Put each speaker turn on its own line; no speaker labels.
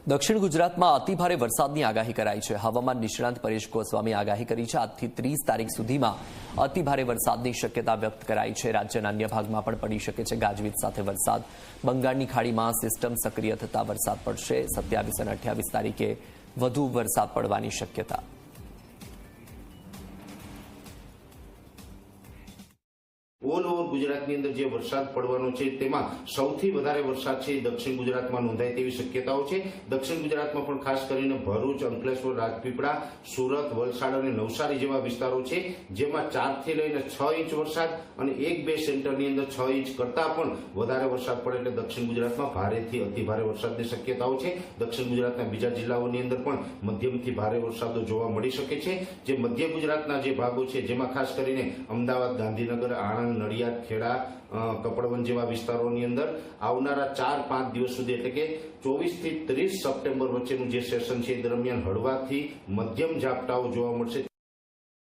દક્ષિણ ગુજરાતમાં અતિભારે વરસાદની આગાહી કરાઈ છે। હવામાન નિષ્ણાંત પરેશ ગોસ્વામી આગાહી કરી છે। આજથી 30 તારીખ સુધીમાં અતિભારે વરસાદની શક્યતા વ્યક્ત કરાઈ છે। રાજ્યના અન્ય ભાગમાં પણ પડી શકે છે ગાજવીજ સાથે વરસાદ। બંગાળની ખાડીમાં સિસ્ટમ સક્રિય થતા વરસાદ પડશે। 27 અને 28 તારીખે વધુ વરસાદ પડવાની શક્યતા।
ઓલ ઓવર ગુજરાતની અંદર જે વરસાદ પડવાનો છે તેમાં સૌથી વધારે વરસાદ છે દક્ષિણ ગુજરાતમાં નોંધાય તેવી શક્યતાઓ છે। દક્ષિણ ગુજરાતમાં પણ ખાસ કરીને ભરૂચ, અંકલેશ્વર, રાજપીપળા, સુરત, વલસાડ અને નવસારી જેવા વિસ્તારો છે જેમાં 4 થી લઈને 6 ઇંચ વરસાદ અને 1-2 સેન્ટરની અંદર 6 ઇંચ કરતાં પણ વધારે વરસાદ પડે એટલે દક્ષિણ ગુજરાતમાં ભારેથી અતિભારે વરસાદની શક્યતાઓ છે। દક્ષિણ ગુજરાતના બીજા જિલ્લાઓની અંદર પણ મધ્યમથી ભારે વરસાદો જોવા મળી શકે છે। જે મધ્ય ગુજરાતના જે ભાગો છે જેમાં ખાસ કરીને અમદાવાદ, ગાંધીનગર, આણંદ, નડિયાદ, ખેડા, કપડવંજ જેવા વિસ્તારોની અંદર આવનારા 4-5 દિવસ સુધી એટલે કે 24 થી 30 સપ્ટેમ્બર વચ્ચેનું જે સેશન છે દરમિયાન હળવાથી મધ્યમ ઝાપટાઓ જોવા મળશે।